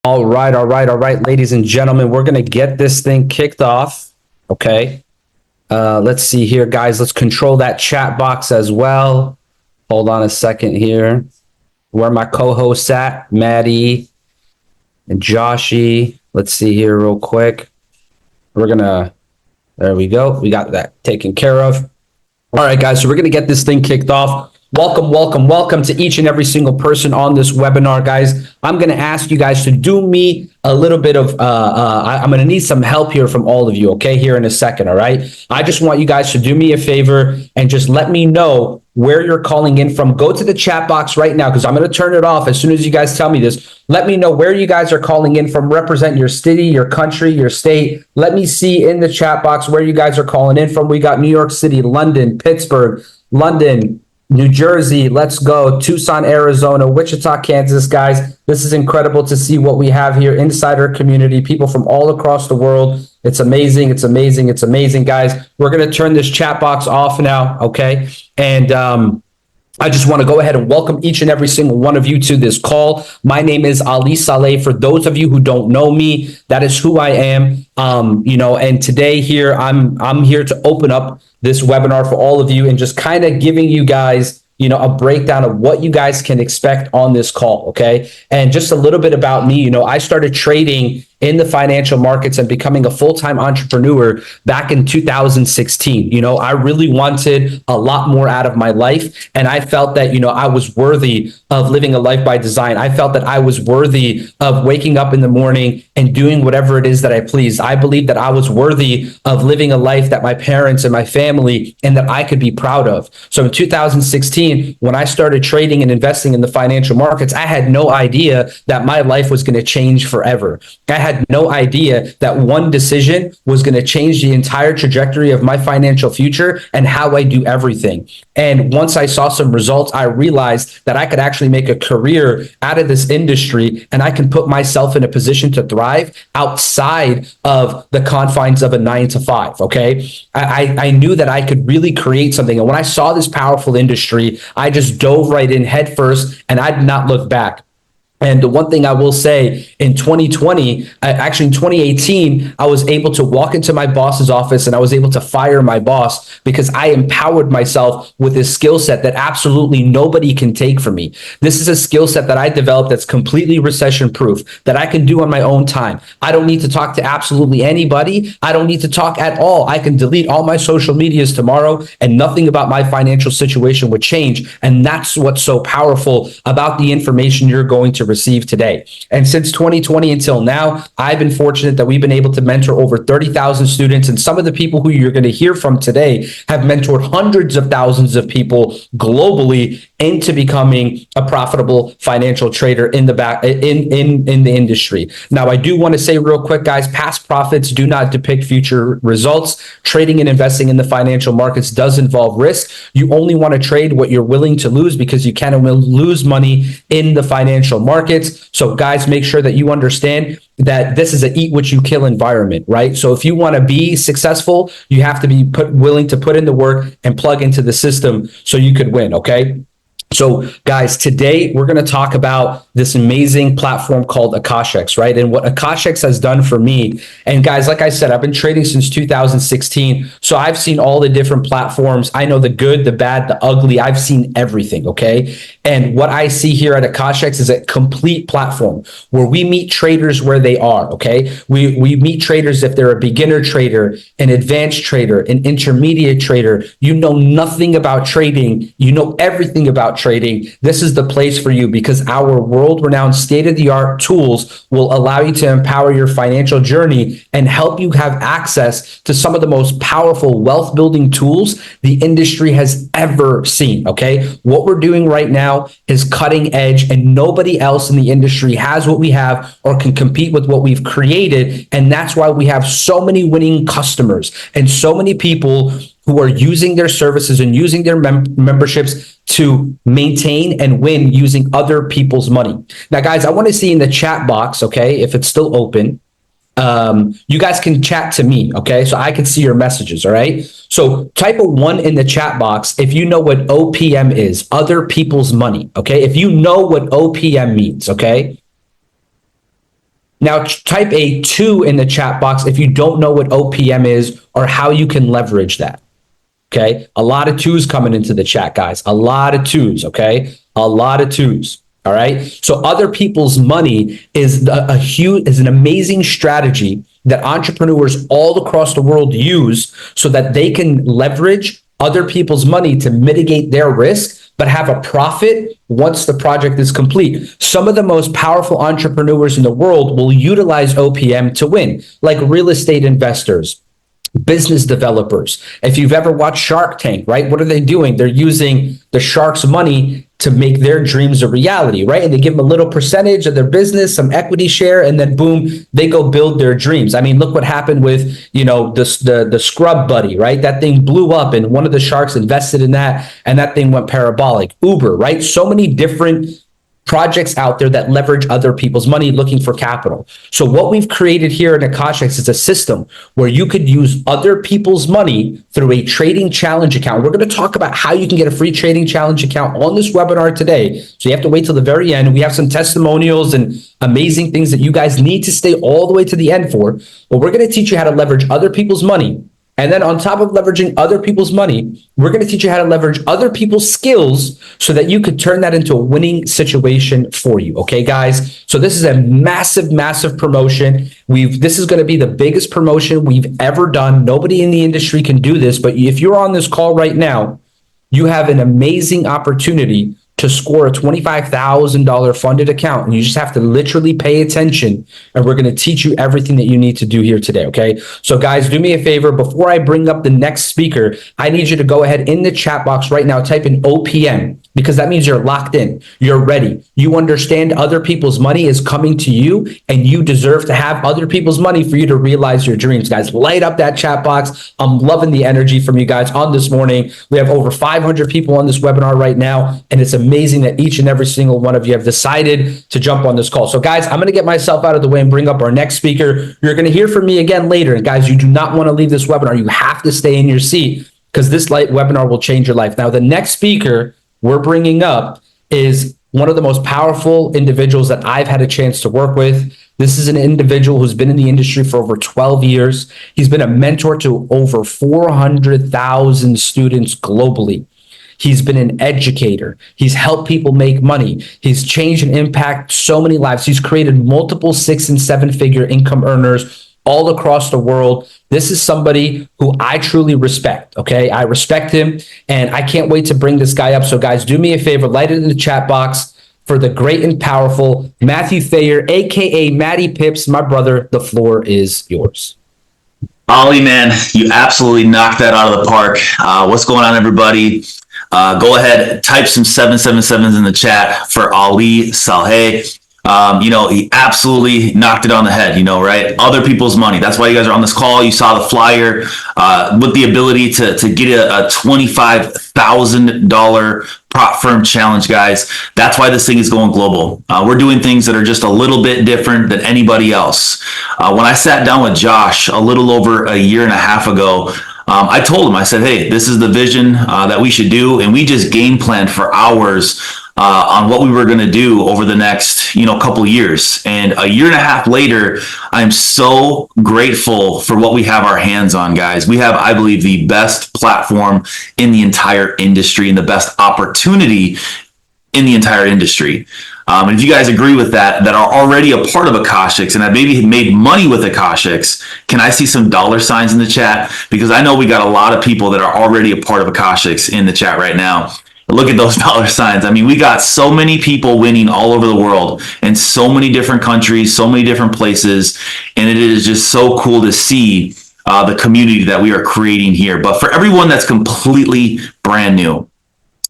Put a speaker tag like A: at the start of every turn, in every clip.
A: All right, ladies and gentlemen, we're gonna get this thing kicked off. Okay. Let's see here, guys. Let's control that chat box as well. Hold on a second here. Where are my co-hosts at? Maddie and Joshy. Let's see here real quick. There we go. We got that taken care of. All right, guys. So we're gonna get this thing kicked off. Welcome to each and every single person on this webinar, guys. I'm going to ask you guys to do me a little bit of, I'm going to need some help here from all of you, okay, here in a second, all right? I just want you guys to do me a favor and just let me know where you're calling in from. Go to the chat box right now because I'm going to turn it off as soon as you guys tell me this. Let me know where you guys are calling in from. Represent your city, your country, your state. Let me see in the chat box where you guys are calling in from. We got New York City, London, Pittsburgh, London, New Jersey, let's go. Tucson, Arizona, Wichita, Kansas, guys. This is incredible to see what we have here inside our community, people from all across the world. It's amazing, guys. We're going to turn this chat box off now, okay? And I just want to go ahead and welcome each and every single one of you to this call. My name is Ali Saleh. For those of you who don't know me, that is who I am. And today here, I'm here to open up this webinar for all of you and just kind of giving you guys, a breakdown of what you guys can expect on this call, okay? And just a little bit about me, I started trading in the financial markets and becoming a full-time entrepreneur back in 2016. I really wanted a lot more out of my life. And I felt that, I was worthy of living a life by design. I felt that I was worthy of waking up in the morning and doing whatever it is that I pleased. I believed that I was worthy of living a life that my parents and my family and that I could be proud of. So in 2016, when I started trading and investing in the financial markets, I had no idea that my life was going to change forever. I had no idea that one decision was going to change the entire trajectory of my financial future and how I do everything. And once I saw some results, I realized that I could actually make a career out of this industry and I can put myself in a position to thrive outside of the confines of a 9 to 5. Okay. I knew that I could really create something. And when I saw this powerful industry, I just dove right in head first and I did not look back. And the one thing I will say in 2020, actually in 2018, I was able to walk into my boss's office and I was able to fire my boss because I empowered myself with this skill set that absolutely nobody can take from me. This is a skill set that I developed that's completely recession proof, that I can do on my own time. I don't need to talk to absolutely anybody. I don't need to talk at all. I can delete all my social medias tomorrow and nothing about my financial situation would change. And that's what's so powerful about the information you're going to receive today. And since 2020 until now, I've been fortunate that we've been able to mentor over 30,000 students. And some of the people who you're going to hear from today have mentored hundreds of thousands of people globally into becoming a profitable financial trader in the industry. Now, I do want to say real quick, guys, past profits do not depict future results. Trading and investing in the financial markets does involve risk. You only want to trade what you're willing to lose because you can lose money in the financial markets. So guys, make sure that you understand that this is an eat what you kill environment, right? So if you want to be successful, you have to be willing to put in the work and plug into the system so you could win, okay? So guys, today we're going to talk about this amazing platform called Akashx, right? And what Akashx has done for me. And guys, like I said, I've been trading since 2016. So I've seen all the different platforms. I know the good, the bad, the ugly. I've seen everything, okay? And what I see here at Akashx is a complete platform where we meet traders where they are, okay? We meet traders if they're a beginner trader, an advanced trader, an intermediate trader. You know nothing about trading. You know everything about trading. This is the place for you because our world-renowned state-of-the-art tools will allow you to empower your financial journey and help you have access to some of the most powerful wealth-building tools the industry has ever seen, okay? What we're doing right now is cutting edge and nobody else in the industry has what we have or can compete with what we've created. And that's why we have so many winning customers and so many people who are using their services and using their memberships to maintain and win using other people's money. Now, guys, I want to see in the chat box, okay, if it's still open, you guys can chat to me, okay? So I can see your messages, all right? So type a 1 in the chat box if you know what OPM is, other people's money, okay? If you know what OPM means, okay? Now type a 2 in the chat box if you don't know what OPM is or how you can leverage that. Okay. A lot of 2s coming into the chat, guys. A lot of 2s. Okay. A lot of 2s. All right. So other people's money is is an amazing strategy that entrepreneurs all across the world use so that they can leverage other people's money to mitigate their risk, but have a profit once the project is complete. Some of the most powerful entrepreneurs in the world will utilize OPM to win, like real estate investors, business developers. If you've ever watched Shark Tank, right? What are they doing? They're using the shark's money to make their dreams a reality, right? And they give them a little percentage of their business, some equity share, and then boom, they go build their dreams. I mean, look what happened with, the Scrub Buddy, right? That thing blew up and one of the sharks invested in that and that thing went parabolic. Uber, right? So many different projects out there that leverage other people's money looking for capital. So what we've created here in Akashx is a system where you could use other people's money through a trading challenge account. We're going to talk about how you can get a free trading challenge account on this webinar today. So you have to wait till the very end. We have some testimonials and amazing things that you guys need to stay all the way to the end for. But we're going to teach you how to leverage other people's money. And then on top of leveraging other people's money, we're going to teach you how to leverage other people's skills so that you could turn that into a winning situation for you. Okay, guys? So this is a massive, massive promotion. This is going to be the biggest promotion we've ever done. Nobody in the industry can do this, but if you're on this call right now, you have an amazing opportunity to score a $25,000 funded account. And you just have to literally pay attention. And we're going to teach you everything that you need to do here today. Okay. So guys, do me a favor. Before I bring up the next speaker, I need you to go ahead in the chat box right now, type in OPM, because that means you're locked in. You're ready. You understand other people's money is coming to you and you deserve to have other people's money for you to realize your dreams. Guys, light up that chat box. I'm loving the energy from you guys on this morning. We have over 500 people on this webinar right now, and it's amazing that each and every single one of you have decided to jump on this call. So guys, I'm going to get myself out of the way and bring up our next speaker. You're going to hear from me again later. And guys, you do not want to leave this webinar. You have to stay in your seat because this webinar will change your life. Now, the next speaker we're bringing up is one of the most powerful individuals that I've had a chance to work with. This is an individual who's been in the industry for over 12 years. He's been a mentor to over 400,000 students globally. He's been an educator. He's helped people make money. He's changed and impacted so many lives. He's created multiple 6- and 7-figure income earners all across the world. This is somebody who I truly respect, okay? I respect him, and I can't wait to bring this guy up. So guys, do me a favor, light it in the chat box for the great and powerful Matthew Thayer, aka Matty Pips. My brother, the floor is yours.
B: Ollie, man, you absolutely knocked that out of the park. What's going on, everybody? Go ahead, type some 777s in the chat for Ali Saleh. He absolutely knocked it on the head, right? Other people's money. That's why you guys are on this call. You saw the flyer with the ability to get a $25,000 prop firm challenge, guys. That's why this thing is going global. We're doing things that are just a little bit different than anybody else. When I sat down with Josh a little over a year and a half ago, I told him, I said, hey, this is the vision that we should do. And we just game planned for hours on what we were going to do over the next, couple years. And a year and a half later, I'm so grateful for what we have our hands on, guys. We have, I believe, the best platform in the entire industry and the best opportunity in the entire industry. And if you guys agree with that are already a part of Akashx and have maybe made money with Akashx, can I see some dollar signs in the chat? Because I know we got a lot of people that are already a part of Akashx in the chat right now. Look at those dollar signs. I mean, we got so many people winning all over the world in so many different countries, so many different places. And it is just so cool to see the community that we are creating here. But for everyone that's completely brand new,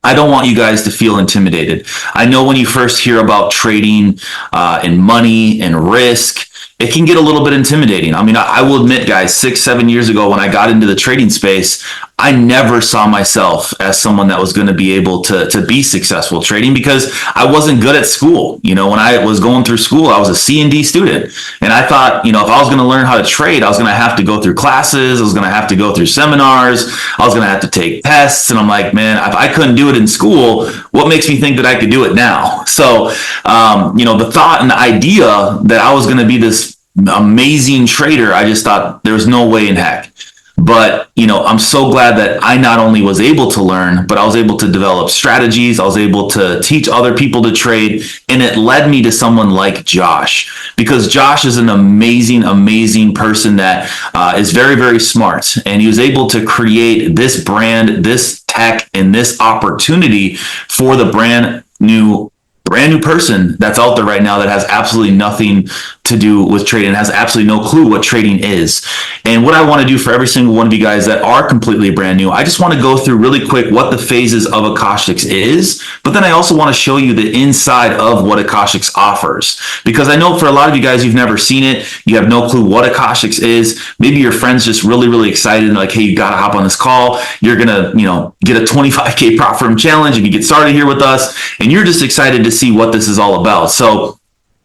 B: I don't want you guys to feel intimidated. I know when you first hear about trading and money and risk, it can get a little bit intimidating. I mean, I will admit, guys, 6-7 years ago when I got into the trading space, I never saw myself as someone that was going to be able to be successful trading because I wasn't good at school. You know, when I was going through school, I was a C&D student. And I thought, you know, if I was going to learn how to trade, I was going to have to go through classes. I was going to have to go through seminars. I was going to have to take tests. And I'm like, man, if I couldn't do it in school, what makes me think that I could do it now? So, you know, the thought and the idea that I was going to be this amazing trader, I just thought there was no way in heck. But, you know, I'm so glad that I not only was able to learn, but I was able to develop strategies. I was able to teach other people to trade. And it led me to someone like Josh, because Josh is an amazing, amazing person that is very, very smart. And he was able to create this brand, this tech, and this opportunity for the brand new person that's out there right now that has absolutely nothing to do with trading, has absolutely no clue what trading is. And what I want to do for every single one of you guys that are completely brand new, I just want to go through really quick what the phases of Akashx is, but then I also want to show you the inside of what Akashx offers. Because I know for a lot of you guys, you've never seen it, you have no clue what Akashx is. Maybe your friend's just really, really excited and like, hey, you got to hop on this call. You're going to, you know, get a 25K prop firm challenge if you get started here with us, and you're just excited to see what this is all about. So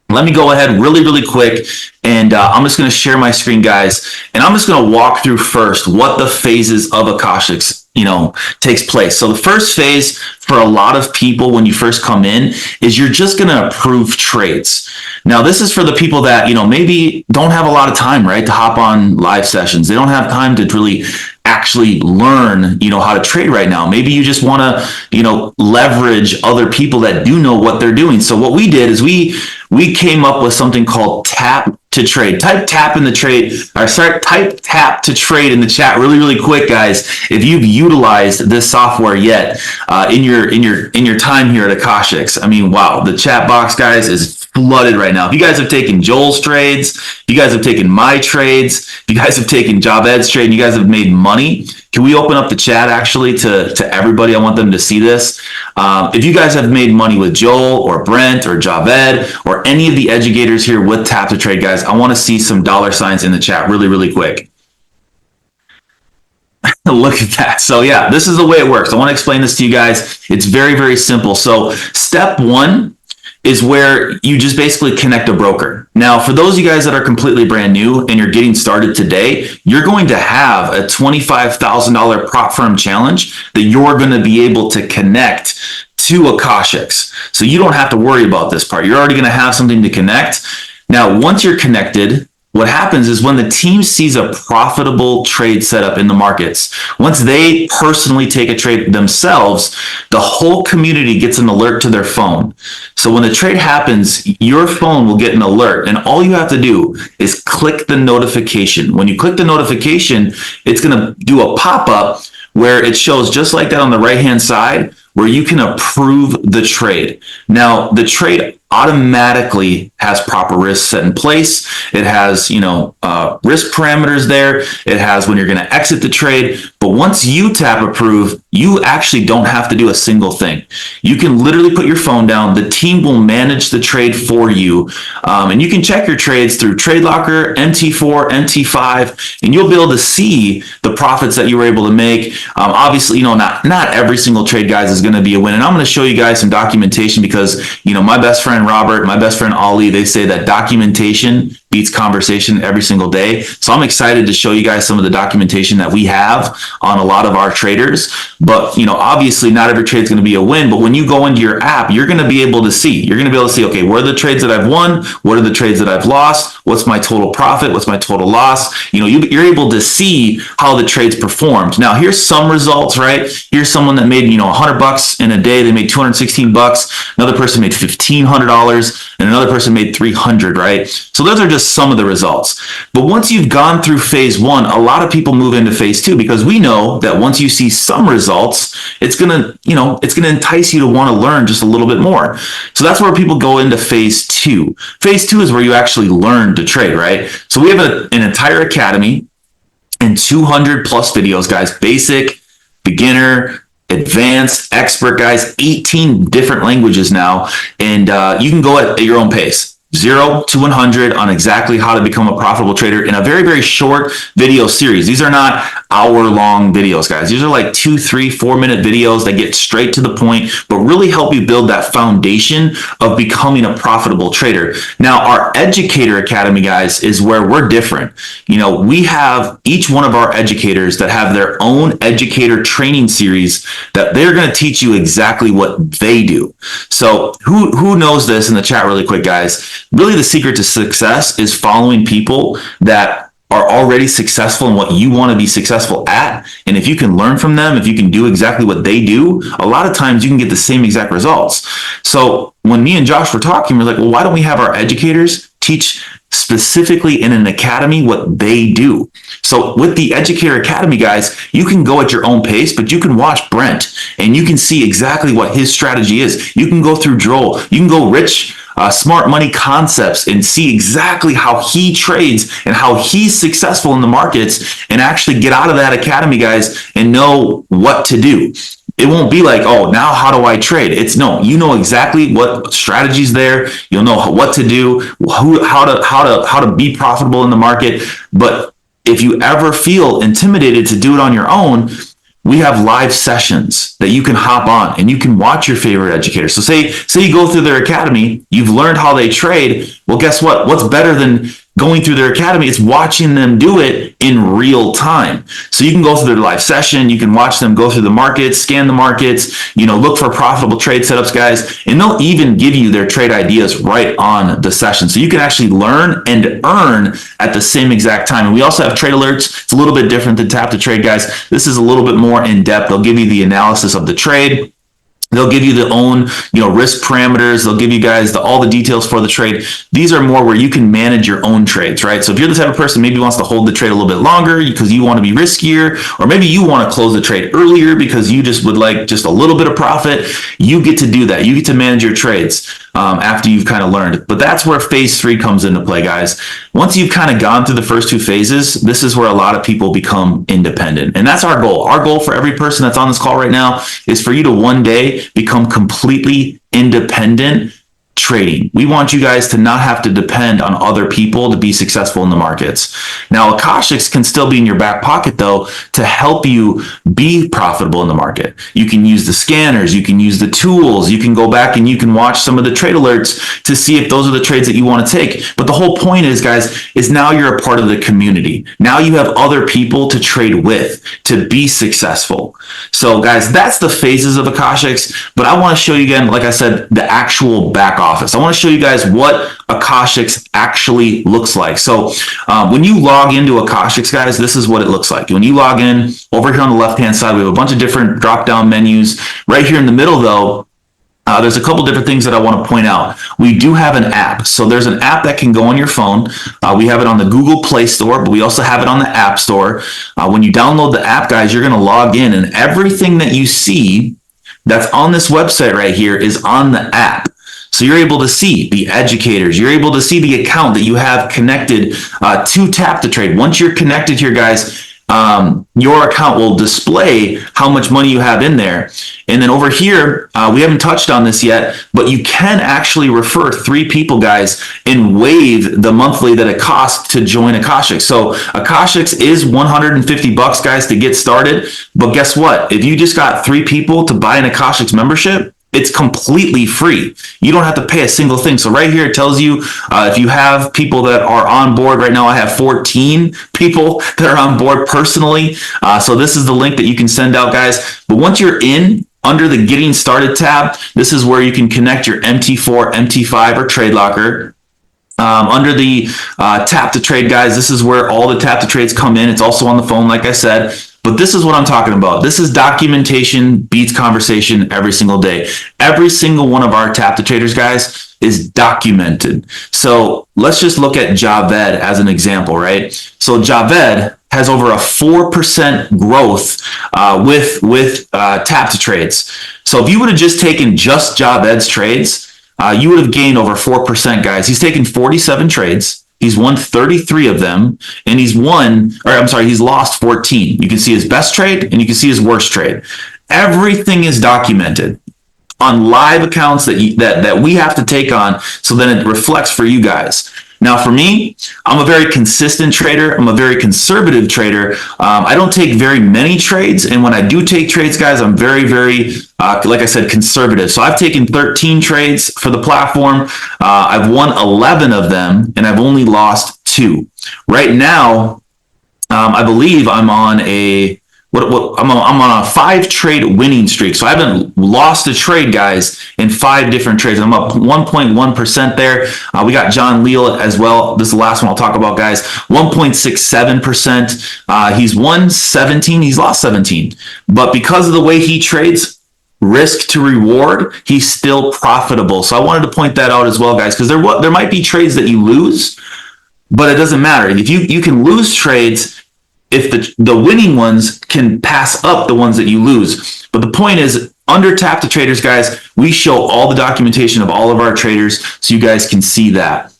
B: let me go ahead really, really quick, and I'm just going to share my screen, guys, and I'm just going to walk through first what the phases of Akashx, you know, takes place. So the first phase for a lot of people when you first come in is you're just going to approve trades. Now, this is for the people that, you know, maybe don't have a lot of time, right, to hop on live sessions. They don't have time to really actually learn, you know, how to trade right now. Maybe you just want to, you know, leverage other people that do know what they're doing. So what we did is we came up with something called tap to trade. Type tap in the trade, or sorry, type tap to trade in the chat really, really quick, guys. If you've utilized this software yet in your time here at Akashx. I mean, wow, the chat box, guys, is flooded right now. If you guys have taken Joel's trades, if you guys have taken my trades, if you guys have taken Javed's trade, and you guys have made money, can we open up the chat actually to everybody? I want them to see this. If you guys have made money with Joel or Brent or Javed or any of the educators here with Tap to Trade, guys, I want to see some dollar signs in the chat really, really quick. Look at that. So yeah, this is the way it works. I want to explain this to you guys. It's very, very simple. So step one is where you just basically connect a broker. Now, for those of you guys that are completely brand new and you're getting started today, you're going to have a $25,000 prop firm challenge that you're going to be able to connect to Akashx. So you don't have to worry about this part. You're already going to have something to connect. Now, once you're connected, what happens is when the team sees a profitable trade setup in the markets, once they personally take a trade themselves, the whole community gets an alert to their phone. So when the trade happens, your phone will get an alert, and all you have to do is click the notification. When you click the notification, it's going to do a pop-up where it shows just like that on the right-hand side, where you can approve the trade. Now, the trade automatically has proper risks set in place. It has, risk parameters there. It has when you're going to exit the trade. But once you tap approve, you actually don't have to do a single thing. You can literally put your phone down. The team will manage the trade for you. And you can check your trades through TradeLocker, MT4, MT5, and you'll be able to see the profits that you were able to make. Obviously, not every single trade, guys, is going to be a win. And I'm going to show you guys some documentation because, my best friend Robert, my best friend Ali, they say that documentation beats conversation every single day. So I'm excited to show you guys some of the documentation that we have on a lot of our traders. But, obviously not every trade is going to be a win. But when you go into your app, you're going to be able to see. You're going to be able to see, okay, what are the trades that I've won? What are the trades that I've lost? What's my total profit? What's my total loss? You're able to see how the trades performed. Now, here's some results, right? Here's someone that made, $100 in a day. They made $216. Another person made $1,500 and another person made $300, right? So those are just some of the results. But once you've gone through phase one, a lot of people move into phase two because we know that once you see some results, it's going to entice you to want to learn just a little bit more. So that's where people go into phase two. Phase two is where you actually learn to trade, right? So we have an entire academy and 200 plus videos, guys, basic, beginner, advanced, expert, guys, 18 different languages now. And you can go at your own pace. 0 to 100 on exactly how to become a profitable trader in a very, very short video series. These are not hour-long videos, guys. These are like 2, 3, 4-minute videos that get straight to the point, but really help you build that foundation of becoming a profitable trader. Now, our Educator Academy, guys, is where we're different. We have each one of our educators that have their own educator training series that they're going to teach you exactly what they do. So who knows this in the chat really quick, guys? Really, the secret to success is following people that are already successful in what you want to be successful at. And if you can learn from them, if you can do exactly what they do, a lot of times you can get the same exact results. So when me and Josh were talking, we're like, well, why don't we have our educators teach specifically in an academy what they do? So with the Educator Academy, guys, you can go at your own pace, but you can watch Brent and you can see exactly what his strategy is. You can go through Joel. You can go Rich, Smart Money Concepts, and see exactly how he trades and how he's successful in the markets, and actually get out of that academy, guys, and know what to do. It won't be like, oh, now how do I trade? It's no, you know exactly what strategies there. You'll know what to do, how to be profitable in the market. But if you ever feel intimidated to do it on your own, we have live sessions that you can hop on and you can watch your favorite educator. So say you go through their academy, you've learned how they trade. Well, guess what? What's better than going through their academy? It's watching them do it in real time. So you can go through their live session, you can watch them go through the markets, scan the markets, look for profitable trade setups, guys, and they'll even give you their trade ideas right on the session. So you can actually learn and earn at the same exact time. And we also have trade alerts. It's a little bit different than Tap to Trade, guys. This is a little bit more in depth. They'll give you the analysis of the trade. They'll give you their own, risk parameters. They'll give you guys all the details for the trade. These are more where you can manage your own trades, right? So if you're the type of person maybe wants to hold the trade a little bit longer because you want to be riskier, or maybe you want to close the trade earlier because you just would like just a little bit of profit, you get to do that. You get to manage your trades after you've kind of learned. But that's where phase 3 comes into play, guys. Once you've kind of gone through the first 2 phases, this is where a lot of people become independent. And that's our goal. Our goal for every person that's on this call right now is for you to one day become completely independent trading. We want you guys to not have to depend on other people to be successful in the markets. Now, Akashx can still be in your back pocket, though, to help you be profitable in the market. You can use the scanners, you can use the tools, you can go back and you can watch some of the trade alerts to see if those are the trades that you want to take. But the whole point is, guys, is now you're a part of the community. Now you have other people to trade with to be successful. So, guys, that's the phases of Akashx. But I want to show you again, like I said, the actual back office. I want to show you guys what Akashx actually looks like. So when you log into Akashx, guys, this is what it looks like. When you log in, over here on the left-hand side, we have a bunch of different drop-down menus. Right here in the middle, though, there's a couple different things that I want to point out. We do have an app. So there's an app that can go on your phone. We have it on the Google Play Store, but we also have it on the App Store. When you download the app, guys, you're going to log in, and everything that you see that's on this website right here is on the app. So you're able to see the educators. You're able to see the account that you have connected to Tap to Trade. Once you're connected here, guys, your account will display how much money you have in there. And then over here, we haven't touched on this yet, but you can actually refer 3 people, guys, and waive the monthly that it costs to join Akashx. So Akashx is $150, guys, to get started. But guess what? If you just got 3 people to buy an Akashx membership, it's completely free. You don't have to pay a single thing. So right here, it tells you if you have people that are on board. Right now, I have 14 people that are on board personally. So this is the link that you can send out, guys. But once you're in, under the Getting Started tab, this is where you can connect your MT4, MT5, or Trade Locker. Under the Tap to Trade, guys, this is where all the Tap to Trades come in. It's also on the phone, like I said. But this is what I'm talking about. This is documentation beats conversation every single day. Every single one of our Tap to Traders, guys, is documented. So let's just look at Javed as an example, right? So Javed has over a 4% growth with Tap to Trades. So if you would have just taken just Javed's trades, you would have gained over 4%, guys. He's taken 47 trades. He's won 33 of them, and he's lost 14. You can see his best trade, and you can see his worst trade. Everything is documented. on live accounts that we have to take on, so then it reflects for you guys. Now, for me, I'm a very consistent trader. I'm a very conservative trader. I don't take very many trades. And when I do take trades, guys, I'm very, very, like I said, conservative. So I've taken 13 trades for the platform. I've won 11 of them, and I've only lost 2. Right now, I believe I'm on a I'm on a 5 trade winning streak. So I haven't lost a trade, guys, in 5 different trades. I'm up 1.1% there. We got John Leal as well. This is the last one I'll talk about, guys. 1.67%. He's won 17. He's lost 17. But because of the way he trades, risk to reward, he's still profitable. So I wanted to point that out as well, guys, because there might be trades that you lose, but it doesn't matter. If you can lose trades, if the winning ones can pass up the ones that you lose. But the point is, under Tap to Traders, guys, we show all the documentation of all of our traders so you guys can see that.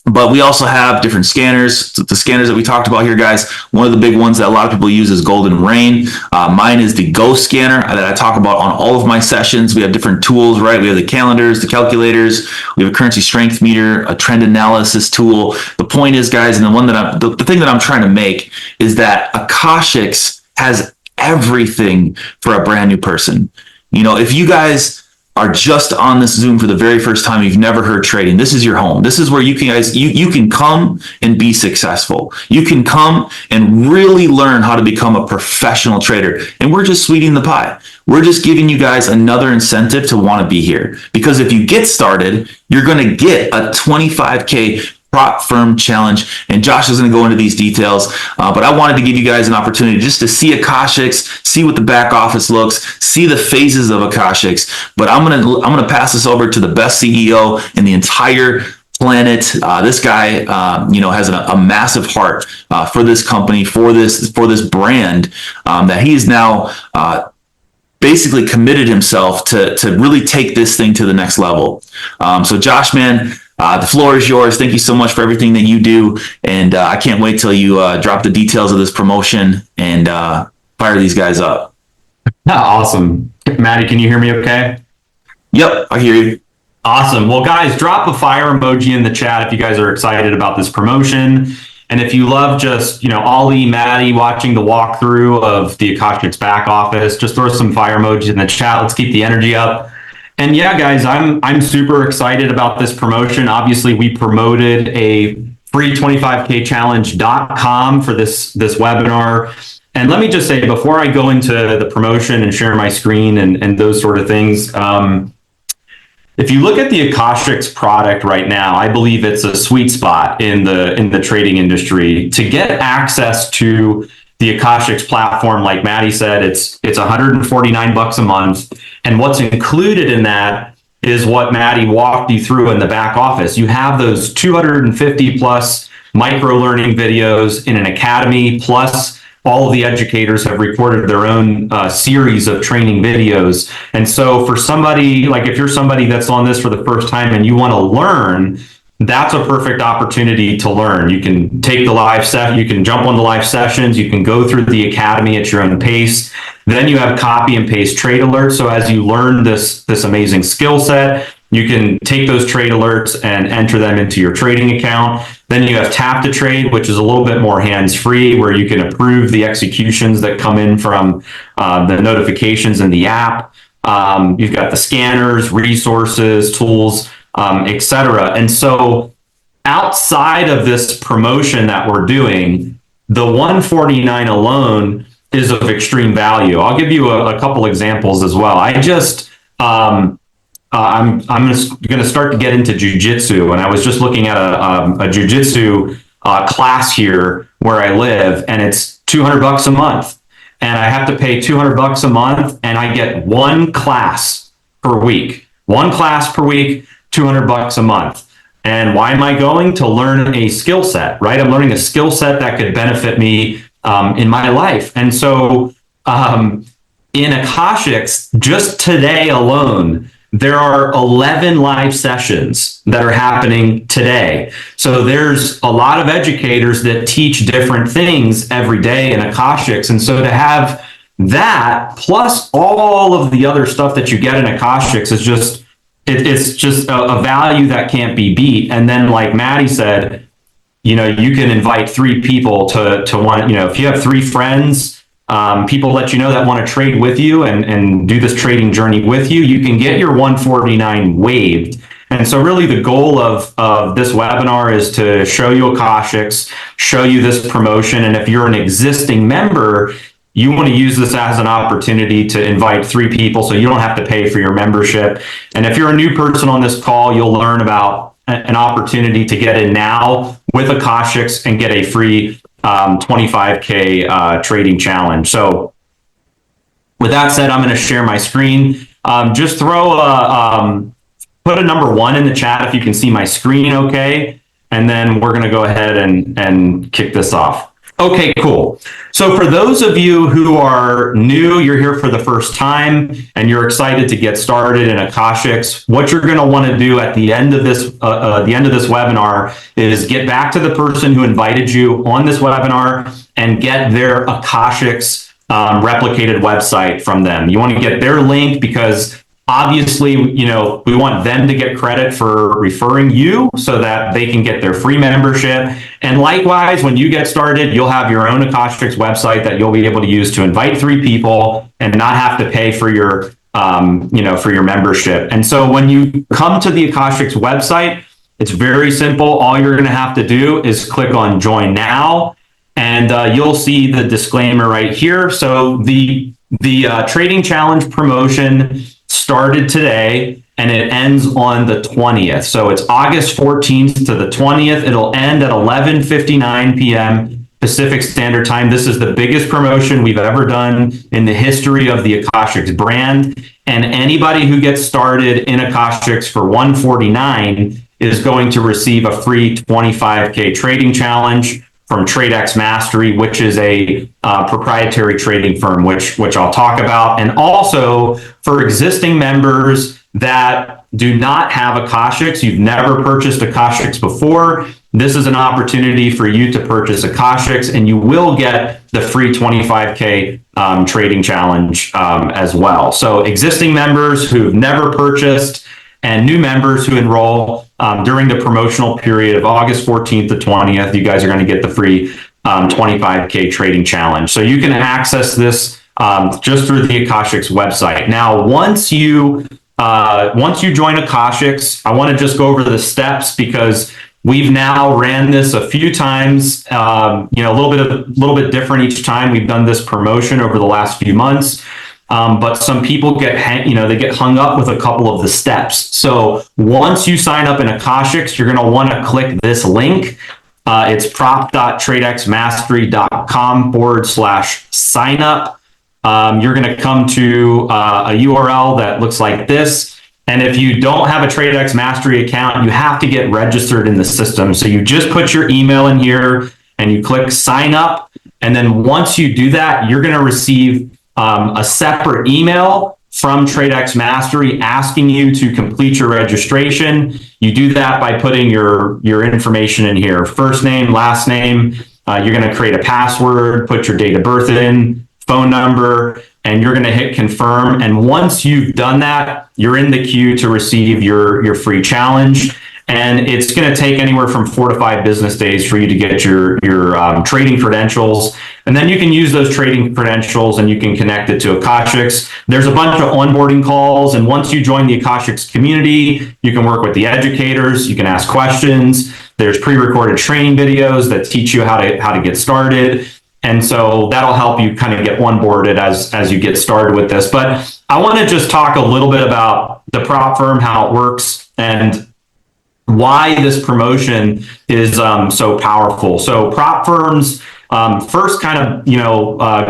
B: But we also have different scanners. The scanners that we talked about here, guys, one of the big ones that a lot of people use is Golden Rain. Mine is the Go scanner that I talk about on all of my sessions. We have different tools, right? We have the calendars, the calculators, we have a currency strength meter, a trend analysis tool. The point is, guys, and the thing that I'm trying to make is that Akashx has everything for a brand new person. You know, if you guys are just on this Zoom for the very first time, you've never heard trading, this is your home. This is where you can come and be successful. You can come and really learn how to become a professional trader. And we're just sweetening the pie. We're just giving you guys another incentive to want to be here. Because if you get started, you're going to get a 25K prop firm challenge, and Josh is going to go into these details, but I wanted to give you guys an opportunity just to see Akashx, see what the back office looks, see the phases of Akashx. But I'm gonna pass this over to the best CEO in the entire planet. This guy, has a massive heart for this company, for this brand, that he's now basically committed himself to really take this thing to the next level. So Josh, man, the floor is yours. Thank you so much for everything that you do. And I can't wait till you drop the details of this promotion and fire these guys up.
C: Awesome. Maddie, can you hear me okay?
B: Yep, I hear you.
C: Awesome. Well, guys, drop a fire emoji in the chat if you guys are excited about this promotion. And if you love just, Ollie, Maddie watching the walkthrough of the Akashx back office, just throw some fire emojis in the chat. Let's keep the energy up. And yeah, guys, I'm super excited about this promotion. Obviously, we promoted a free 25K challenge.com for this webinar. And let me just say, before I go into the promotion and share my screen and those sort of things, if you look at the Akashx product right now, I believe it's a sweet spot in the trading industry. To get access to the Akashx platform, like Maddie said, it's $149 a month. And what's included in that is what Maddie walked you through in the back office. You have those 250 plus micro learning videos in an academy, plus all of the educators have recorded their own series of training videos. And so for somebody, like if you're somebody that's on this for the first time and you want to learn, that's a perfect opportunity to learn. You can take the live set, you can jump on the live sessions, you can go through the academy at your own pace. Then you have copy and paste trade alerts. So as you learn this amazing skill set, you can take those trade alerts and enter them into your trading account. Then you have Tap to Trade, which is a little bit more hands-free, where you can approve the executions that come in from the notifications in the app. You've got the scanners, resources, tools, etc. And so outside of this promotion that we're doing, the $149 alone is of extreme value. I'll give you a couple examples as well. I'm going to start to get into jujitsu, and I was just looking at a jujitsu class here where I live, and it's $200 a month, and I have to pay $200 a month, and I get one class per week. One class per week, $200 a month. And why am I going? To learn a skill set, right? I'm learning a skill set that could benefit me in my life. And so in Akashx, just today alone, there are 11 live sessions that are happening today. So there's a lot of educators that teach different things every day in Akashx. And so to have that plus all of the other stuff that you get in Akashx is just, it's just a value that can't be beat. And then, like Maddie said, you can invite 3 people to one, if you have 3 friends, people let you know that want to trade with you and do this trading journey with you, you can get your 149 waived. And so really the goal of this webinar is to show you Akashx, show you this promotion. And if you're an existing member, you want to use this as an opportunity to invite 3 people so you don't have to pay for your membership. And if you're a new person on this call, you'll learn about an opportunity to get in now with Akashx and get a free 25K trading challenge. So with that said, I'm going to share my screen. Just put a number 1 in the chat if you can see my screen okay. And then we're going to go ahead and kick this off. Okay, cool. So for those of you who are new, you're here for the first time, and you're excited to get started in Akashx, what you're going to want to do at the end of this webinar is get back to the person who invited you on this webinar and get their Akashx replicated website from them. You want to get their link because obviously, we want them to get credit for referring you so that they can get their free membership. And likewise, when you get started, you'll have your own Akashx website that you'll be able to use to invite 3 people and not have to pay for your, for your membership. And so when you come to the Akashx website, it's very simple. All you're going to have to do is click on Join Now, and you'll see the disclaimer right here. So the Trading Challenge promotion started today and it ends on the 20th. So it's August 14th to the 20th. It'll end at 11:59 p.m. Pacific Standard Time. This is the biggest promotion we've ever done in the history of the Akashx brand. And anybody who gets started in Akashx for 149 is going to receive a free 25K trading challenge from TradeX Mastery, which is a proprietary trading firm, which I'll talk about. And also for existing members that do not have Akashx, you've never purchased Akashx before, this is an opportunity for you to purchase Akashx, and you will get the free 25K trading challenge as well. So existing members who've never purchased and new members who enroll during the promotional period of August 14th to 20th, you guys are going to get the free 25K trading challenge. So you can access this just through the Akashx website. Now, once you join Akashx, I want to just go over the steps because we've now ran this a few times, a little bit different each time. We've done this promotion over the last few months. But some people get hung up with a couple of the steps. So once you sign up in Akashx, you're going to want to click this link. It's prop.tradexmastery.com/sign up. You're going to come to a URL that looks like this. And if you don't have a TradeX Mastery account, you have to get registered in the system. So you just put your email in here and you click sign up. And then once you do that, you're going to receive a separate email from TradeX Mastery asking you to complete your registration. You do that by putting your information in here, first name, last name. You're going to create a password, put your date of birth in, phone number, and you're going to hit confirm. And once you've done that, you're in the queue to receive your free challenge. And it's going to take anywhere from 4 to 5 business days for you to get your trading credentials. And then you can use those trading credentials and you can connect it to Akashx. There's a bunch of onboarding calls. And once you join the Akashx community, you can work with the educators. You can ask questions. There's pre-recorded training videos that teach you how to get started. And so that'll help you kind of get onboarded as you get started with this. But I want to just talk a little bit about the prop firm, how it works, and why this promotion is so powerful. So prop firms first kind of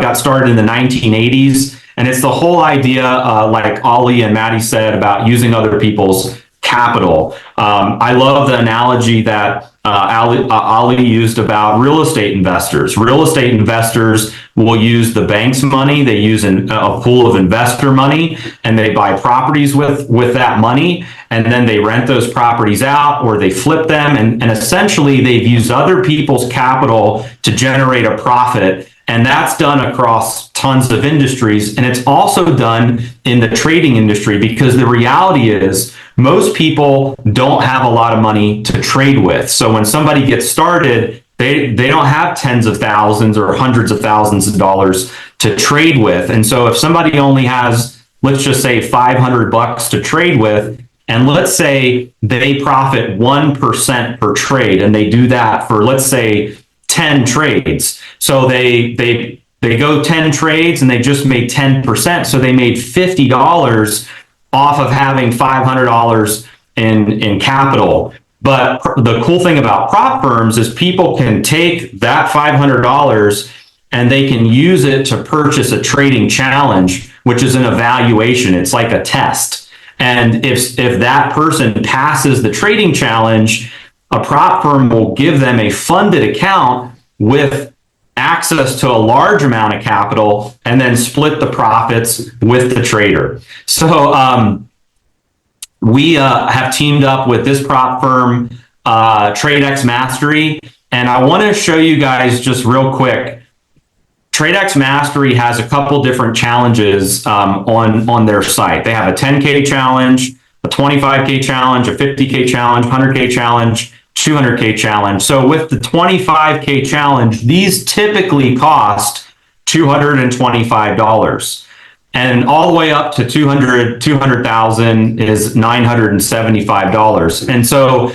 C: got started in the 1980s, and it's the whole idea, like Ollie and Maddie said, about using other people's capital. I love the analogy that Ali used about real estate investors. Real estate investors will use the bank's money. They use a pool of investor money, and they buy properties with that money, and then they rent those properties out or they flip them, and essentially they've used other people's capital to generate a profit. And that's done across tons of industries, and it's also done in the trading industry, because the reality is most people don't have a lot of money to trade with. So when somebody gets started, they don't have tens of thousands or hundreds of thousands of dollars to trade with. And so if somebody only has, let's just say $500 to trade with, and let's say they profit 1% per trade, and they do that for, let's say, 10 trades. So they go 10 trades and they just made 10%. So they made $50 off of having $500 in capital. But the cool thing about prop firms is people can take that $500 and they can use it to purchase a trading challenge, which is an evaluation. It's like a test. And if that person passes the trading challenge, a prop firm will give them a funded account with access to a large amount of capital, and then split the profits with the trader. So we have teamed up with this prop firm, TradeX Mastery, and I want to show you guys just real quick. TradeX Mastery has a couple different challenges on their site. They have a 10K challenge, a 25K challenge, a 50K challenge, 100K challenge, 200K challenge. So with the 25K challenge, these typically cost $225. And all the way up to 200,000 is $975. And so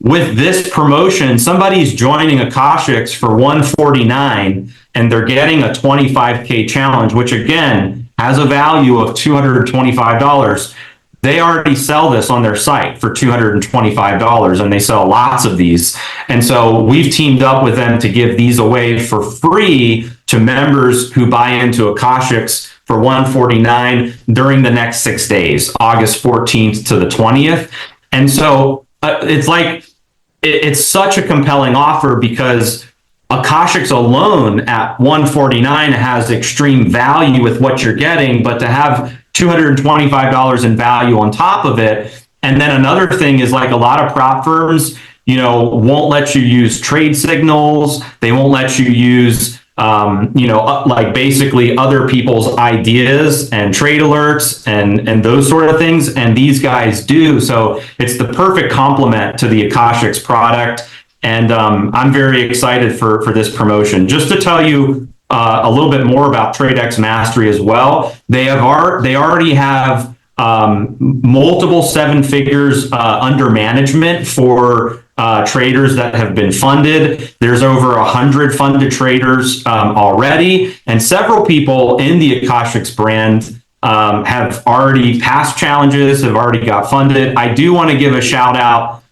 C: with this promotion, somebody's joining Akashx for $149 and they're getting a 25K challenge, which again has a value of $225. They already sell this on their site for $225, and they sell lots of these. And so we've teamed up with them to give these away for free to members who buy into Akashx for $149 during the next 6 days, August 14th to the 20th. And so it's such a compelling offer, because Akashx alone at $149 has extreme value with what you're getting, but to have $225 in value on top of it. And then another thing is, like, a lot of prop firms, won't let you use trade signals. They won't let you use, like basically other people's ideas and trade alerts and those sort of things. And these guys do. So it's the perfect complement to the Akashx product. And I'm very excited for this promotion. Just to tell you a little bit more about TradeX Mastery as well. They already have multiple seven figures under management for traders that have been funded. There's over 100 funded traders already, and several people in the Akashx brand have already passed challenges, have already got funded. I do want to give a shout out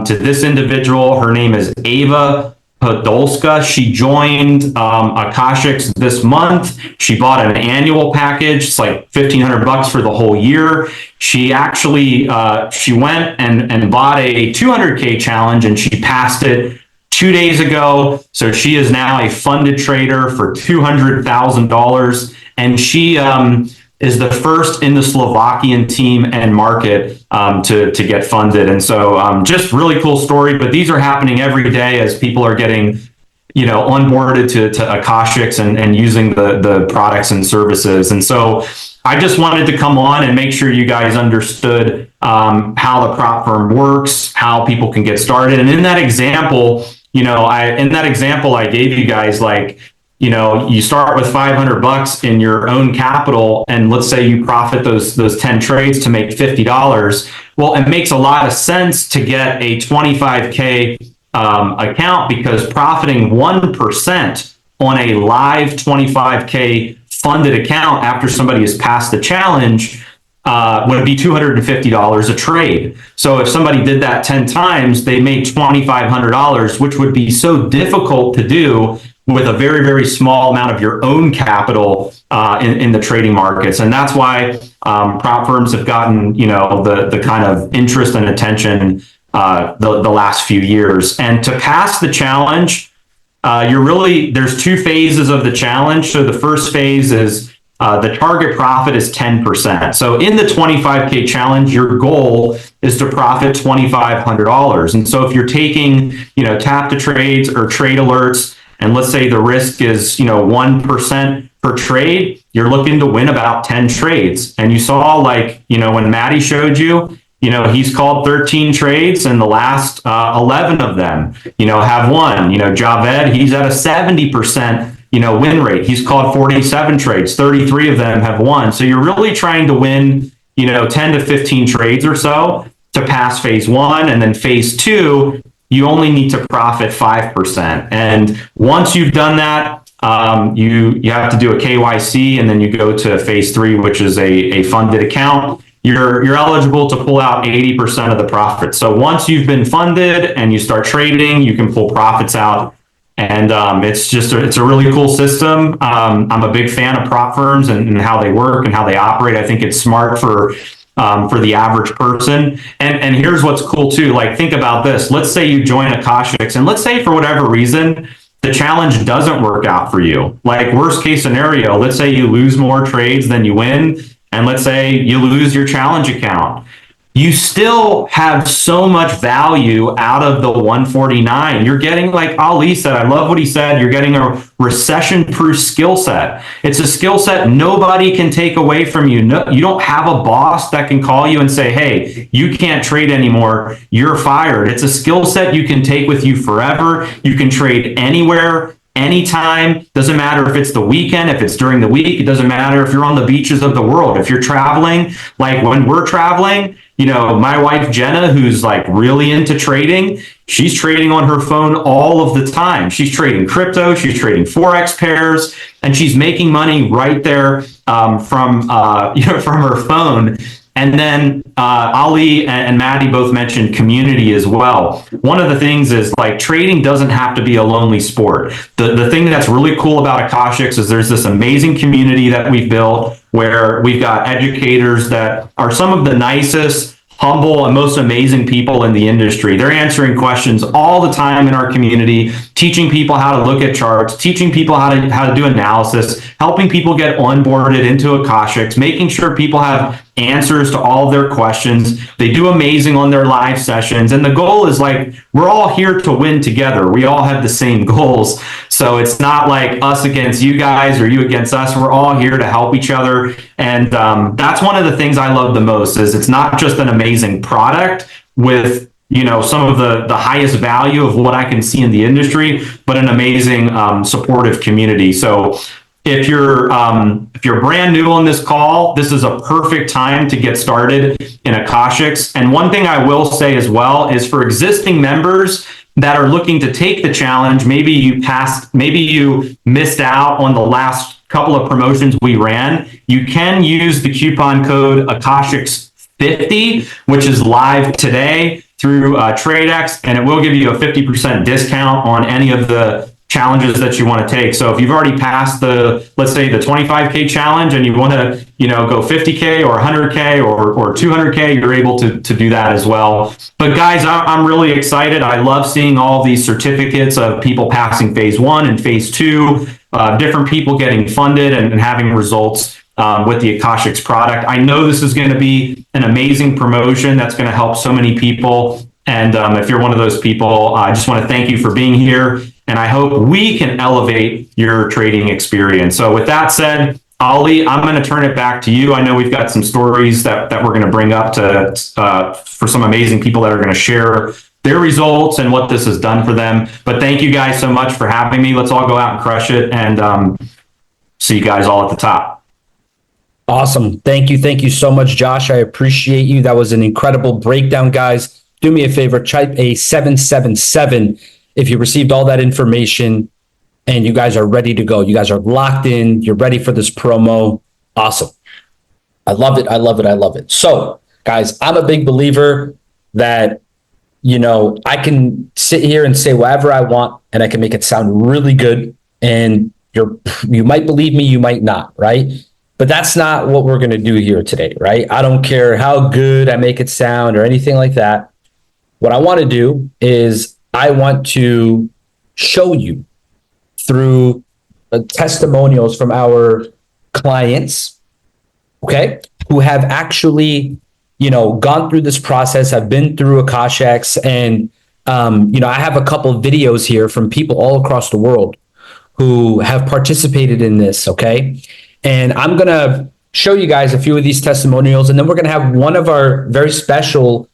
C: to this individual. Her name is Ava Podolska. She joined Akashx this month. She bought an annual package. It's like $1,500 for the whole year. She actually she went and bought a 200K challenge, and she passed it 2 days ago. So she is now a funded trader for $200,000, and she is the first in the Slovakian team and market to get funded. And so just really cool story, but these are happening every day as people are getting, onboarded to Akashx and using the products and services. And so I just wanted to come on and make sure you guys understood how the prop firm works, how people can get started. And in that example, I gave you guys, like, you start with $500 in your own capital, and let's say you profit those 10 trades to make $50. Well, it makes a lot of sense to get a 25K account, because profiting 1% on a live 25K funded account after somebody has passed the challenge would be $250 a trade. So if somebody did that 10 times, they made $2,500, which would be so difficult to do with a very, very small amount of your own capital in the trading markets. And that's why prop firms have gotten, the kind of interest and attention the last few years. And to pass the challenge, there's two phases of the challenge. So the first phase is the target profit is 10%. So in the 25K challenge, your goal is to profit $2,500. And so if you're taking, tap to trades or trade alerts, and let's say the risk is, 1% per trade, you're looking to win about 10 trades. And you saw, like, when Maddie showed you, he's called 13 trades and the last 11 of them, have won. Javed, he's at a 70%, win rate. He's called 47 trades, 33 of them have won. So you're really trying to win, 10 to 15 trades or so to pass phase one. And then phase two, you only need to profit 5%. And once you've done that, you have to do a KYC, and then you go to phase three, which is a funded account. You're eligible to pull out 80% of the profits. So once you've been funded and you start trading, you can pull profits out. And it's a really cool system. I'm a big fan of prop firms and how they work and how they operate. I think it's smart for the average person. And here's what's cool too. Like, think about this. Let's say you join Akashx, and let's say for whatever reason, the challenge doesn't work out for you. Like, worst case scenario, let's say you lose more trades than you win. And let's say you lose your challenge account. You still have so much value out of the 149. You're getting, like Ali said, I love what he said, you're getting a recession-proof skill set. It's a skill set nobody can take away from you. No, you don't have a boss that can call you and say, hey, you can't trade anymore, you're fired. It's a skill set you can take with you forever. You can trade anywhere, anytime. Doesn't matter if it's the weekend, if it's during the week. It doesn't matter if you're on the beaches of the world. If you're traveling, like when we're traveling, my wife Jenna, who's like really into trading, she's trading on her phone all of the time. She's trading crypto, she's trading Forex pairs, and she's making money right there from her phone. And then Ali and Maddie both mentioned community as well. One of the things is, like, trading doesn't have to be a lonely sport. The thing that's really cool about Akashx is there's this amazing community that we've built where we've got educators that are some of the nicest, humble, and most amazing people in the industry. They're answering questions all the time in our community, teaching people how to look at charts, teaching people how to do analysis, helping people get onboarded into Akashx, making sure people have answers to all of their questions. They do amazing on their live sessions. And the goal is, like, we're all here to win together. We all have the same goals. So it's not like us against you guys or you against us. We're all here to help each other. And that's one of the things I love the most, is it's not just an amazing product with some of the highest value of what I can see in the industry, but an amazing supportive community. So if you're brand new on this call, this is a perfect time to get started in Akashx. And one thing I will say as well is, for existing members that are looking to take the challenge, maybe you missed out on the last couple of promotions we ran, you can use the coupon code Akashx50, which is live today through TradeX, and it will give you a 50% discount on any of the challenges that you want to take. So if you've already passed let's say the 25K challenge, and you want to, go 50K or 100K or 200K, you're able to do that as well. But guys, I'm really excited. I love seeing all these certificates of people passing phase one and phase two, different people getting funded and having results with the Akashx product. I know this is going to be an amazing promotion that's going to help so many people. And if you're one of those people, I just want to thank you for being here. And I hope we can elevate your trading experience. So with that said, Ali, I'm going to turn it back to you. I know we've got some stories that we're going to bring up for some amazing people that are going to share their results and what this has done for them. But thank you guys so much for having me. Let's all go out and crush it, and see you guys all at the top.
A: Awesome. Thank you. Thank you so much, Josh. I appreciate you. That was an incredible breakdown, guys. Do me a favor, type a 777 if you received all that information and you guys are ready to go. You guys are locked in. You're ready for this promo. Awesome. I love it. I love it. I love it. So, guys, I'm a big believer that, I can sit here and say whatever I want, and I can make it sound really good. And you might believe me, you might not, right? But that's not what we're going to do here today, right? I don't care how good I make it sound or anything like that. What I want to do is I want to show you through testimonials from our clients, okay, who have actually, gone through this process, have been through Akashx, and, I have a couple of videos here from people all across the world who have participated in this, okay? And I'm going to show you guys a few of these testimonials, and then we're going to have one of our very special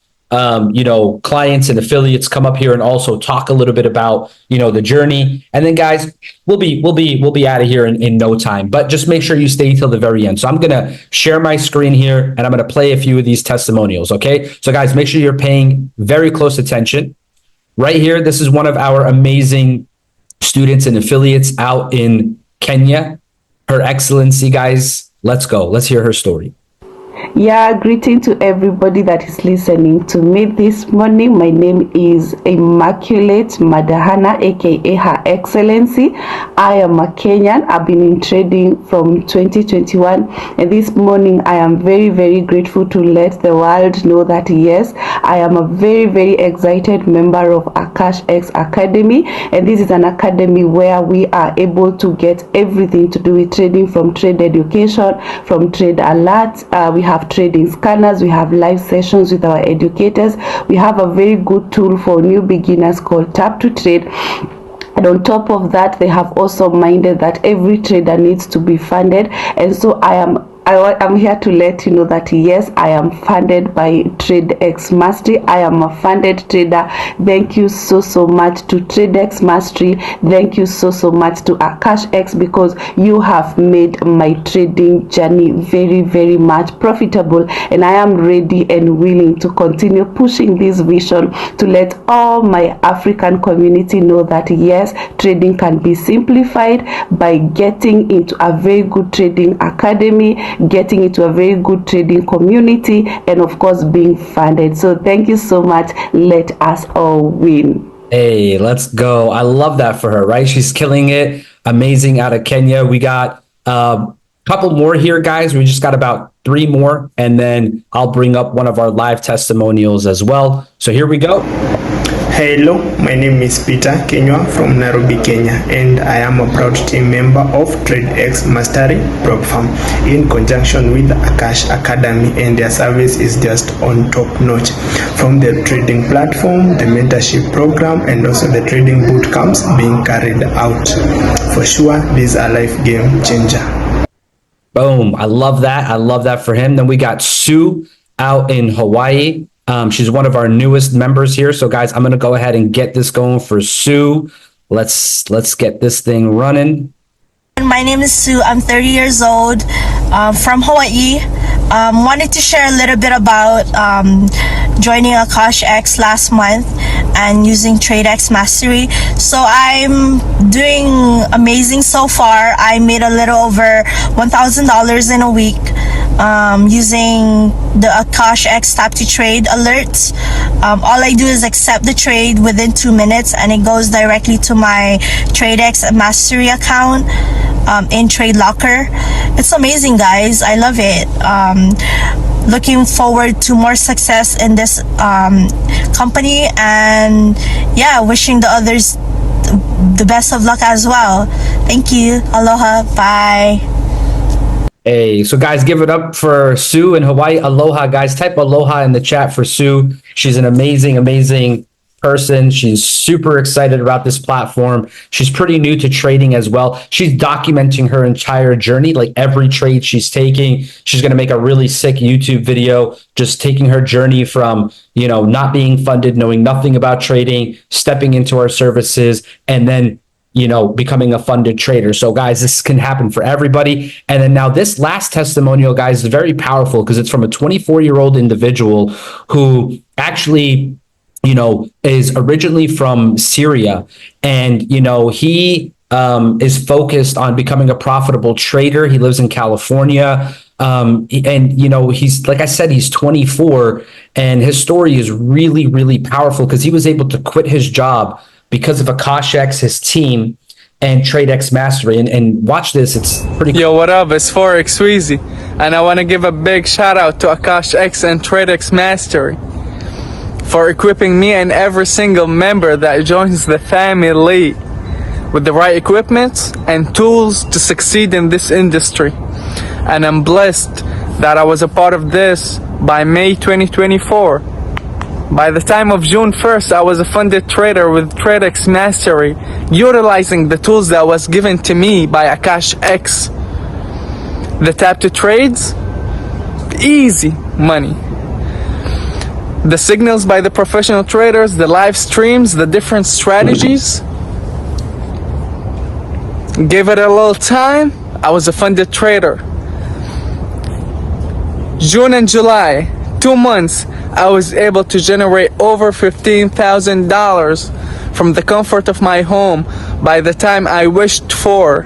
A: clients and affiliates come up here and also talk a little bit about, the journey. And then guys, we'll be out of here in no time, but just make sure you stay till the very end. So I'm going to share my screen here and I'm going to play a few of these testimonials. Okay. So guys, make sure you're paying very close attention right here. This is one of our amazing students and affiliates out in Kenya. Her Excellency, guys, let's go. Let's hear her story.
D: Yeah, greeting to everybody that is listening to me this morning. My name is Immaculate Madahana, aka Her Excellency. I am a Kenyan. I've been in trading from 2021, and this morning I am very, very grateful to let the world know that yes, I am a very, very excited member of Akashx Academy, and this is an academy where we are able to get everything to do with trading, from trade education, from trade alerts. We have trading scanners, we have live sessions with our educators, we have a very good tool for new beginners called Tap to Trade. And on top of that, they have also minded that every trader needs to be funded, and so I'm here to let you know that yes, I am funded by TradeX Mastery. I am a funded trader. Thank you so much to TradeX Mastery. Thank you so much to Akashx, because you have made my trading journey very, very much profitable, and I am ready and willing to continue pushing this vision to let all my African community know that yes, trading can be simplified by getting into a very good trading academy, getting into a very good trading community, and of course being funded. So thank you so much. Let us all win.
A: Hey, let's go. I love that for her, right? She's killing it. Amazing out of Kenya. We got a couple more here, guys. We just got about 3 more, and then I'll bring up one of our live testimonials as well. So here we go.
E: Hello, my name is Peter Kenywa from Nairobi, Kenya, and I am a proud team member of TradeX Mastery program in conjunction with Akashx Academy, and their service is just on top notch. From the trading platform, the mentorship program, and also the trading boot camps being carried out. For sure, this is a life game changer.
A: Boom. I love that. I love that for him. Then we got Sue out in Hawaii. She's one of our newest members here. So guys, I'm going to go ahead and get this going for Sue. Let's get this thing running.
F: My name is Sue. I'm 30 years old, from Hawaii. Wanted to share a little bit about joining Akashx last month and using TradeX Mastery. So I'm doing amazing so far. I made a little over $1,000 in a week using the Akashx Tap to Trade alerts. All I do is accept the trade within 2 minutes, and it goes directly to my TradeX Mastery account in Trade Locker. It's amazing, guys. I love it. Looking forward to more success in this company, and yeah, wishing the others the best of luck as well. Thank you. Aloha. Bye.
A: Hey, so guys, give it up for Sue in Hawaii. Aloha, guys. Type aloha in the chat for Sue. She's an amazing, amazing person. She's super excited about this platform. She's pretty new to trading as well. She's documenting her entire journey, like every trade she's taking. She's going to make a really sick YouTube video, just taking her journey from, not being funded, knowing nothing about trading, stepping into our services, and then becoming a funded trader. So guys, this can happen for everybody. And then now this last testimonial, guys, is very powerful because it's from a 24-year-old individual who actually, is originally from Syria. And, he is focused on becoming a profitable trader. He lives in California. And, he's, like I said, he's 24, and his story is really, really powerful because he was able to quit his job because of Akashx, his team, and TradeX Mastery. And watch this, it's pretty cool.
G: Yo, what up? It's Forex Weezy, and I want to give a big shout out to Akashx and TradeX Mastery for equipping me and every single member that joins the family with the right equipment and tools to succeed in this industry. And I'm blessed that I was a part of this by May 2024. By the time of June 1st, I was a funded trader with TradeX Mastery, utilizing the tools that was given to me by Akashx. The tap to trades, easy money. The signals by the professional traders, the live streams, the different strategies. Give it a little time, I was a funded trader. June and July, 2 months, I was able to generate over $15,000 from the comfort of my home by the time I wished for.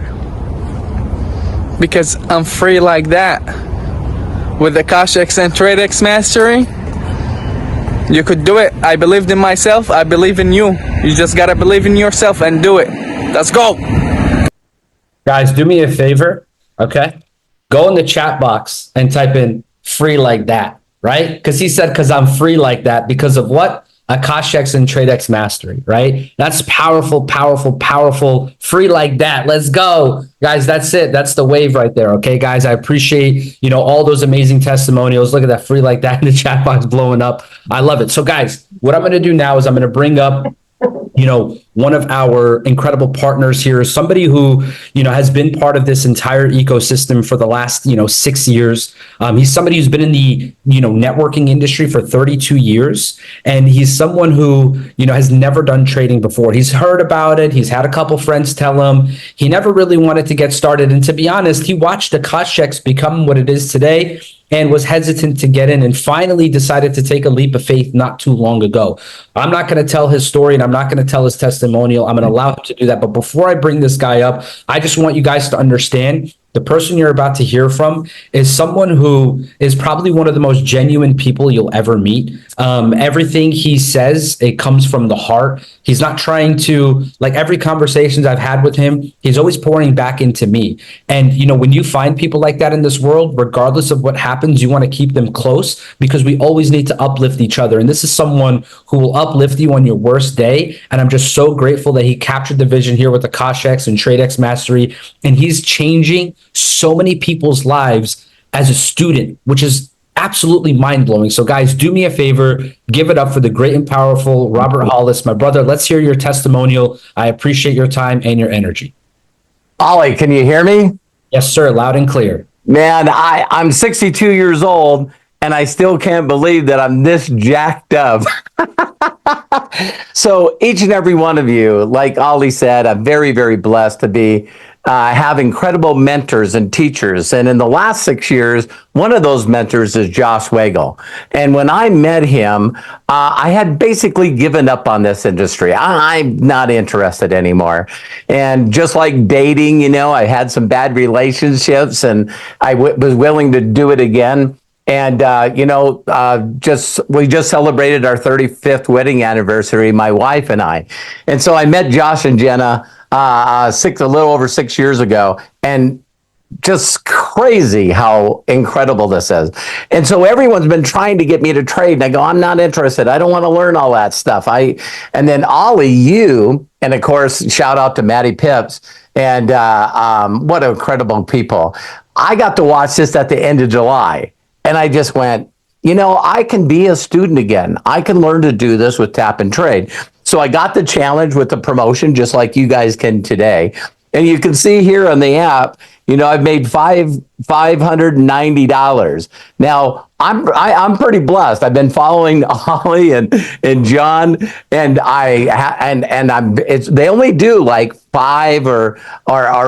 G: Because I'm free like that. With the Akashx and TradeX Mastery, you could do it. I believed in myself. I believe in you. You just gotta believe in yourself and do it. Let's go.
A: Guys, do me a favor, okay? Go in the chat box and type in free like that, right? Because he said, because I'm free like that because of what? Akashx and TradeX Mastery, right? That's powerful, powerful, powerful. Free like that. Let's go. Guys, that's it. That's the wave right there. Okay, guys, I appreciate, all those amazing testimonials. Look at that, free like that in the chat box blowing up. I love it. So guys, what I'm going to do now is I'm going to bring up one of our incredible partners here, somebody who, has been part of this entire ecosystem for the last, 6 years. He's somebody who's been in the, networking industry for 32 years. And he's someone who, has never done trading before. He's heard about it. He's had a couple friends tell him. He never really wanted to get started. And to be honest, he watched Akashx become what it is today and was hesitant to get in and finally decided to take a leap of faith not too long ago. I'm not going to tell his story and I'm not going to tell his testimonial. I'm going to allow him to do that. But before I bring this guy up, I just want you guys to understand the person you're about to hear from is someone who is probably one of the most genuine people you'll ever meet. Everything he says, it comes from the heart. He's not trying to, like every conversations I've had with him, he's always pouring back into me. And, when you find people like that in this world, regardless of what happens, you want to keep them close because we always need to uplift each other. And this is someone who will uplift you on your worst day. And I'm just so grateful that he captured the vision here with the Akashx and TradeX Mastery. And he's changing so many people's lives as a student, which is absolutely mind-blowing. So guys, do me a favor, give it up for the great and powerful Robert Hollis. My brother, let's hear your testimonial. I appreciate your time and your energy.
H: Ollie, can you hear me?
A: Yes, sir. Loud and clear.
H: Man, I'm 62 years old and I still can't believe that I'm this jacked up. So each and every one of you, like Ollie said, I'm very, very blessed to have incredible mentors and teachers. And in the last 6 years, one of those mentors is Josh Wagle. And when I met him, I had basically given up on this industry. I'm not interested anymore. And just like dating, I had some bad relationships and I was willing to do it again. And, we just celebrated our 35th wedding anniversary, my wife and I. And so I met Josh and Jenna a little over 6 years ago, and just crazy how incredible this is. And so everyone's been trying to get me to trade, and I go, I'm not interested. I don't want to learn all that stuff. And then Ollie, you, and of course, shout out to Maddie Pips, and what incredible people. I got to watch this at the end of July, and I just went, I can be a student again. I can learn to do this with tap and trade. So I got the challenge with the promotion, just like you guys can today. And you can see here on the app, I've made $590. Now I'm pretty blessed. I've been following Ollie and John, and they only do like 5 or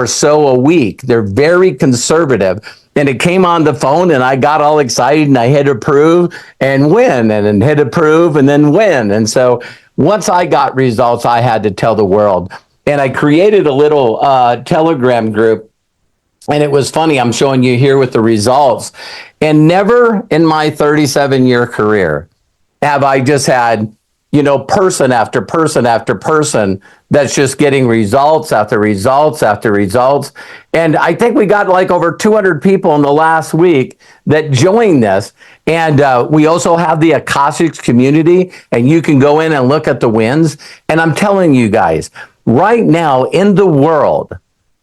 H: so a week. They're very conservative. And it came on the phone and I got all excited and I hit approve and win and then hit approve and then win. And so once I got results, I had to tell the world. And I created a little Telegram group. And it was funny. I'm showing you here with the results. And never in my 37-year career have I just had, person after person after person that's just getting results after results after results. And I think we got like over 200 people in the last week that joined this. And we also have the Akashx community, and you can go in and look at the wins. And I'm telling you guys, right now in the world,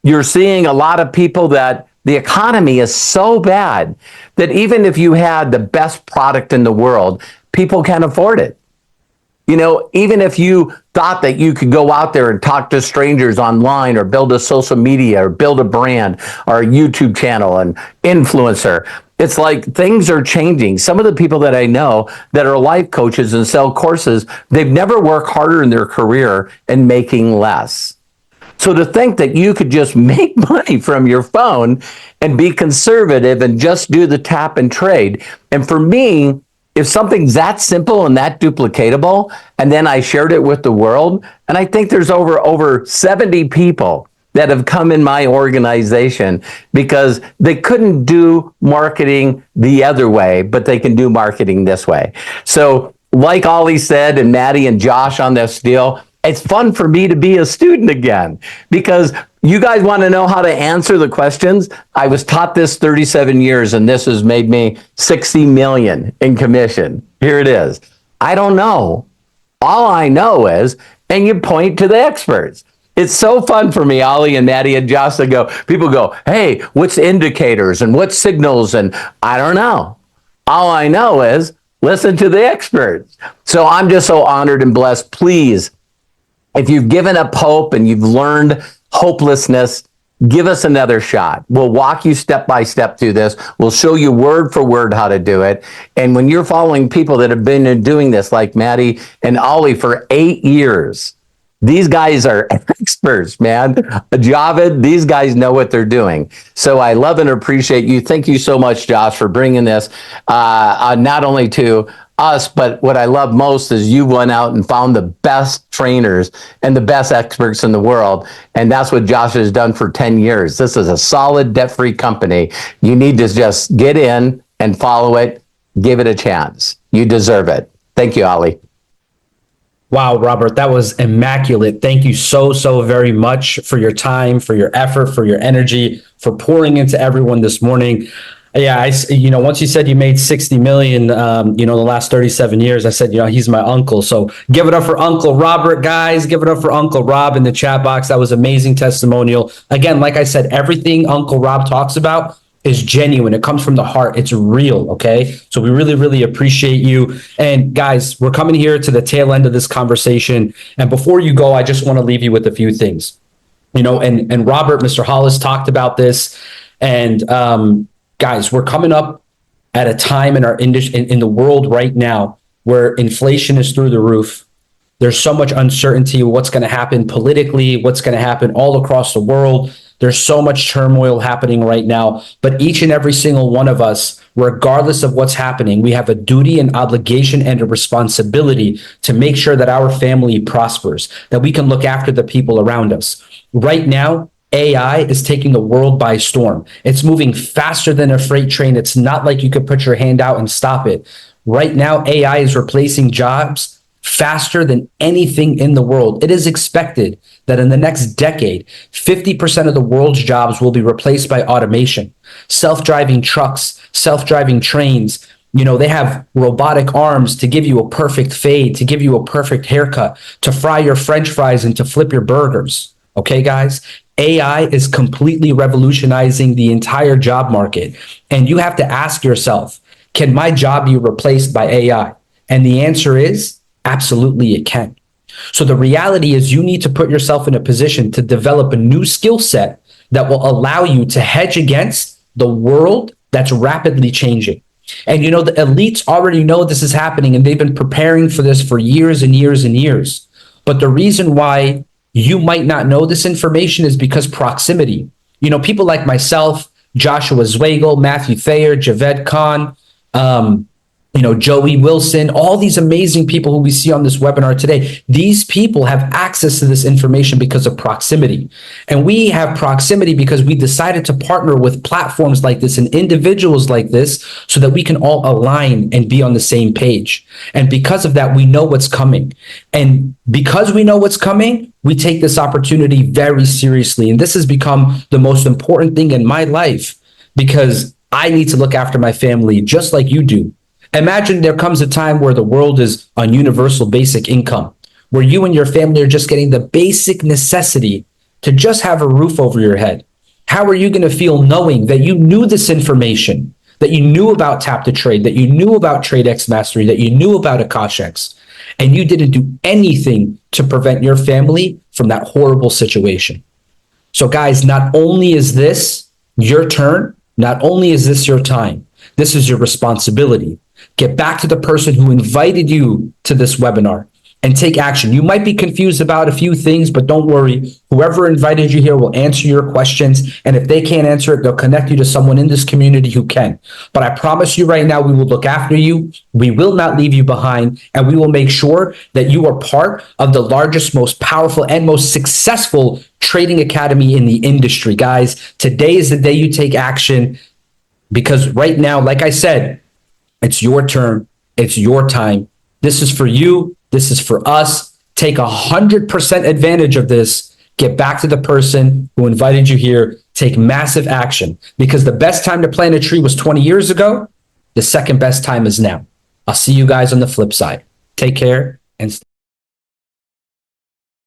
H: you're seeing a lot of people that the economy is so bad that even if you had the best product in the world, people can't afford it. You know, even if you thought that you could go out there and talk to strangers online or build a social media or build a brand or a YouTube channel and influencer, it's like things are changing. Some of the people that I know that are life coaches and sell courses, they've never worked harder in their career and making less. So to think that you could just make money from your phone and be conservative and just do the tap and trade. And for me, if something's that simple and that duplicatable, and then I shared it with the world, and I think there's over 70 people that have come in my organization because they couldn't do marketing the other way, but they can do marketing this way. So like Ollie said, and Maddie and Josh on this deal, it's fun for me to be a student again because you guys want to know how to answer the questions. I was taught this 37 years and this has made me 60 million in commission. Here it is. I don't know. All I know is, and you point to the experts. It's so fun for me, Ollie and Maddie and Josh, to go, people go, hey, what's indicators and what signals? And I don't know. All I know is listen to the experts. So I'm just so honored and blessed. Please, if you've given up hope and you've learned hopelessness, give us another shot. We'll walk you step by step through this. We'll show you word for word how to do it. And when you're following people that have been doing this, like Maddie and Ollie for 8 years, these guys are experts, man. Javed, these guys know what they're doing. So I love and appreciate you. Thank you so much, Josh, for bringing this not only to us, but what I love most is you went out and found the best trainers and the best experts in the world. And that's what Josh has done for 10 years. This is a solid debt-free company. You need to just get in and follow it. Give it a chance. You deserve it. Thank you, Ollie.
A: Wow, Robert, that was immaculate. Thank you so very much for your time, for your effort, for your energy, for pouring into everyone this morning. Yeah, once you said you made 60 million, the last 37 years, I said, he's my uncle. So give it up for Uncle Robert, guys. Give it up for Uncle Rob in the chat box. That was amazing testimonial. Again, like I said, everything Uncle Rob talks about is genuine. It comes from the heart. It's real. Okay. So we really appreciate you. And guys, we're coming here to the tail end of this conversation. And before you go, I just want to leave you with a few things, and Robert, Mr. Hollis talked about this. And guys, we're coming up at a time in our industry, in the world right now, where inflation is through the roof. There's so much uncertainty. What's going to happen politically, what's going to happen all across the world. There's so much turmoil happening right now, but each and every single one of us, regardless of what's happening, we have a duty and obligation and a responsibility to make sure that our family prospers, that we can look after the people around us. Right now, AI is taking the world by storm. It's moving faster than a freight train. It's not like you could put your hand out and stop it. Right now, AI is replacing jobs faster than anything in the world. It is expected that in the next decade, 50% of the world's jobs will be replaced by automation. Self-driving trucks, self-driving trains, they have robotic arms to give you a perfect fade, to give you a perfect haircut, to fry your French fries and to flip your burgers. Okay, guys? AI is completely revolutionizing the entire job market. And you have to ask yourself, can my job be replaced by AI? And the answer is absolutely it can. So the reality is you need to put yourself in a position to develop a new skill set that will allow you to hedge against the world that's rapidly changing. And the elites already know this is happening and they've been preparing for this for years and years and years. But the reason why you might not know this information is because proximity. People like myself, Joshua Zweigel, Matthew Thayer, Javed Khan, Joey Wilson, all these amazing people who we see on this webinar today. These people have access to this information because of proximity. And we have proximity because we decided to partner with platforms like this and individuals like this so that we can all align and be on the same page. And because of that, we know what's coming. And because we know what's coming, we take this opportunity very seriously. And this has become the most important thing in my life because I need to look after my family just like you do. Imagine there comes a time where the world is on universal basic income, where you and your family are just getting the basic necessity to just have a roof over your head. How are you going to feel knowing that you knew this information, that you knew about Tap to Trade, that you knew about TradeX Mastery, that you knew about Akashx, and you didn't do anything to prevent your family from that horrible situation. So guys, not only is this your turn, not only is this your time, this is your responsibility. Get back to the person who invited you to this webinar and take action. You might be confused about a few things, but don't worry. Whoever invited you here will answer your questions. And if they can't answer it, they'll connect you to someone in this community who can. But I promise you right now, we will look after you. We will not leave you behind. And we will make sure that you are part of the largest, most powerful, and most successful trading academy in the industry. Guys, today is the day you take action, because right now, like I said, it's your turn. It's your time. This is for you. This is for us. Take 100% advantage of this. Get back to the person who invited you here. Take massive action, because the best time to plant a tree was 20 years ago. The second best time is now. I'll see you guys on the flip side. Take care and